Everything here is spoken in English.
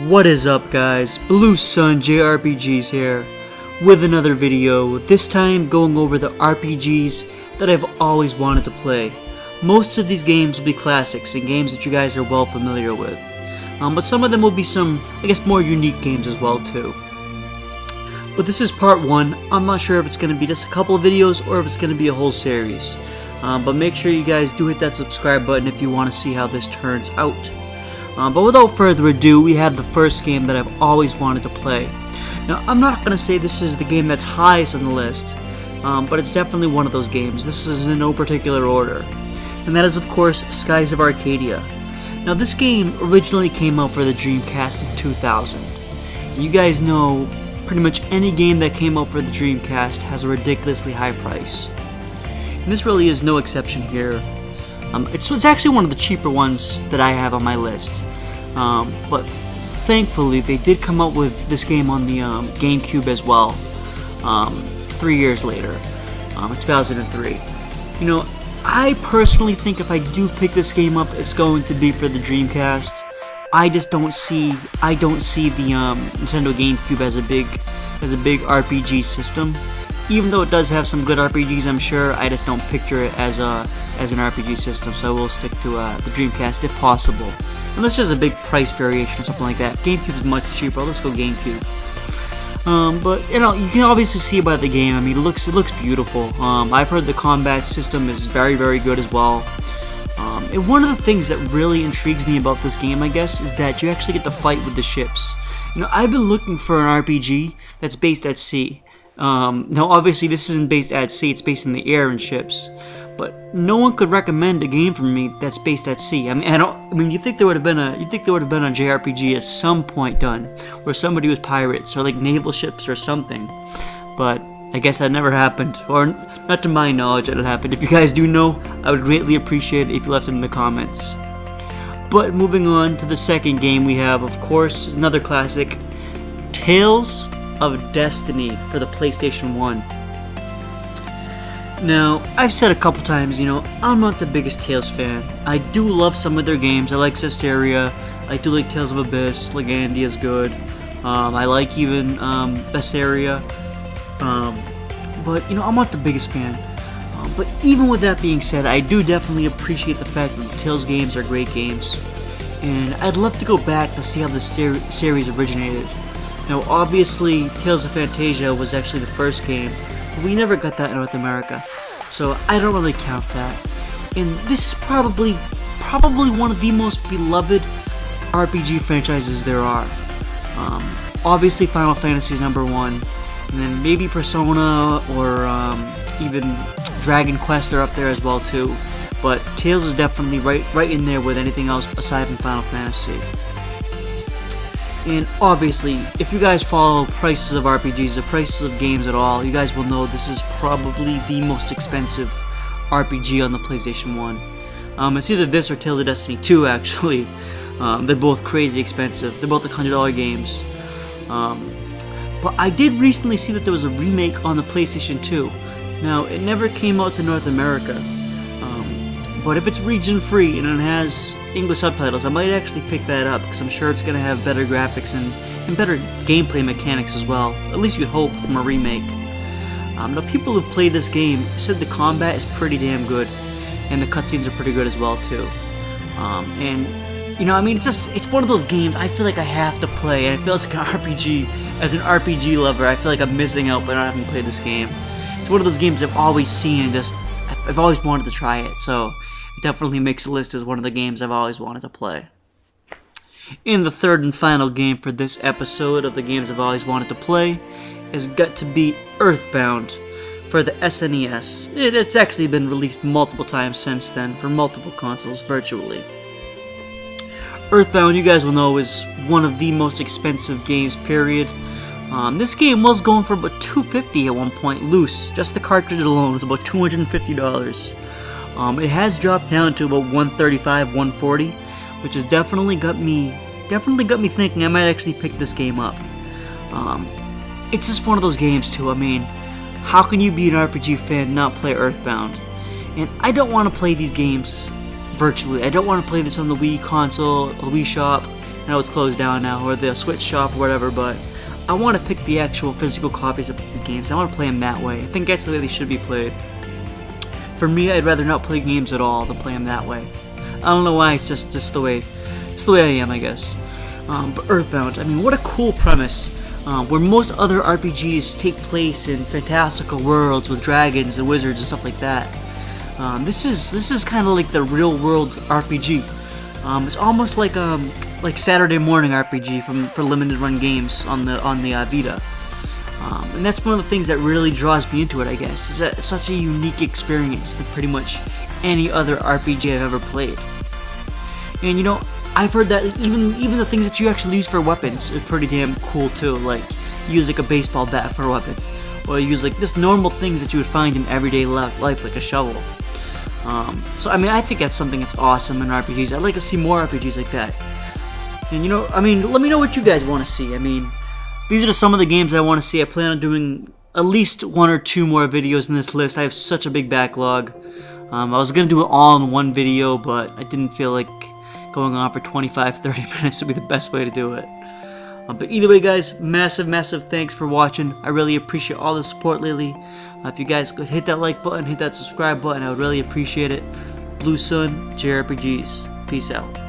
What is up, guys? Blue Sun JRPGs here with another video, this time going over the RPGs that I've always wanted to play. Most of these games will be classics and games that you guys are well familiar with, but some of them will be some, I guess, more unique games as well too. But this is part one. I'm not sure if it's going to be just a couple of videos or if it's going to be a whole series, but make sure you guys do hit that subscribe button if you want to see how this turns out. But without further ado, we have the first game that I've always wanted to play. Now, I'm not going to say this is the game that's highest on the list, but it's definitely one of those games. This is in no particular order. And that is, of course, Skies of Arcadia. Now, this game originally came out for the Dreamcast in 2000. You guys know pretty much any game that came out for the Dreamcast has a ridiculously high price. And this really is no exception here. It's actually one of the cheaper ones that I have on my list, but thankfully they did come out with this game on the GameCube as well, 3 years later, in 2003. You know, I personally think if I do pick this game up, it's going to be for the Dreamcast. I don't see the Nintendo GameCube as a big RPG system. Even though it does have some good RPGs, I'm sure, I just don't picture it as an RPG system, so I will stick to the Dreamcast if possible. Unless there's a big price variation or something like that. GameCube is much cheaper, let's go GameCube. But, you know, you can obviously see about the game, I mean, it looks beautiful. I've heard the combat system is very, very good as well. And one of the things that really intrigues me about this game, I guess, is that you actually get to fight with the ships. You know, I've been looking for an RPG that's based at sea. Now obviously this isn't based at sea, it's based in the air and ships, but no one could recommend a game for me that's based at sea. I mean, you think there would have been a JRPG at some point done where somebody was pirates or like naval ships or something, but I guess that never happened, or not to my knowledge that it happened. If you guys do know, I would greatly appreciate it if you left it in the comments. But moving on to the second game we have, of course, is another classic, Tales of Destiny for the PlayStation 1. Now, I've said a couple times, you know, I'm not the biggest Tales fan. I do love some of their games. I like Cesteria, I do like Tales of Abyss, Legandia is good. I like even Besseria. But, you know, I'm not the biggest fan. But even with that being said, I do definitely appreciate the fact that the Tales games are great games. And I'd love to go back to see how the series originated. Now, obviously, Tales of Fantasia was actually the first game, but we never got that in North America, so I don't really count that. And this is probably one of the most beloved RPG franchises there are. Obviously, Final Fantasy is #1, and then maybe Persona or even Dragon Quest are up there as well too. But Tales is definitely right in there with anything else aside from Final Fantasy. And obviously, if you guys follow prices of RPGs, or prices of games at all, you guys will know this is probably the most expensive RPG on the PlayStation 1. It's either this or Tales of Destiny 2, actually. They're both crazy expensive. They're both $100 games. But I did recently see that there was a remake on the PlayStation 2. Now, it never came out to North America. But if it's region free and it has English subtitles, I might actually pick that up because I'm sure it's going to have better graphics and better gameplay mechanics as well. At least you'd hope from a remake. Now, people who've played this game said the combat is pretty damn good and the cutscenes are pretty good as well too. And you know, I mean, it's one of those games I feel like I have to play, and I feel it's like an RPG. As an RPG lover, I feel like I'm missing out by not having played this game. It's one of those games I've always seen and I've always wanted to try it, so it definitely makes a list as one of the games I've always wanted to play. And the third and final game for this episode of the games I've always wanted to play has got to be Earthbound for the SNES. It's actually been released multiple times since then for multiple consoles virtually. Earthbound, you guys will know, is one of the most expensive games, period. This game was going for about $250 at one point, loose. Just the cartridge alone was about $250. It has dropped down to about $135, $140, which has definitely got me thinking I might actually pick this game up. It's just one of those games too. I mean, how can you be an RPG fan and not play Earthbound? And I don't want to play these games virtually. I don't want to play this on the Wii console, the Wii shop. I know it's closed down now, or the Switch shop or whatever, but I want to pick the actual physical copies of these games. I want to play them that way. I think that's the way they should be played. For me, I'd rather not play games at all than play them that way. I don't know why, it's just the way I am, I guess. But Earthbound, I mean, what a cool premise. Where most other RPGs take place in fantastical worlds with dragons and wizards and stuff like that. This is kind of like the real world RPG. It's almost like Saturday morning RPG for limited run games on the Vita. And that's one of the things that really draws me into it, I guess. Is that it's such a unique experience than pretty much any other RPG I've ever played. And you know, I've heard that even the things that you actually use for weapons are pretty damn cool too. Like use like a baseball bat for a weapon, or use like just normal things that you would find in everyday life, like a shovel. So I mean, I think that's something that's awesome in RPGs. I'd like to see more RPGs like that. And you know, I mean, let me know what you guys want to see. I mean, these are just some of the games that I want to see. I plan on doing at least 1 or 2 more videos in this list. I have such a big backlog. I was gonna do it all in one video, but I didn't feel like going on for 25-30 minutes would be the best way to do it. But either way, guys, massive thanks for watching. I really appreciate all the support lately. If you guys could hit that like button, hit that subscribe button, I would really appreciate it. Blue Sun JRPGs. Peace out.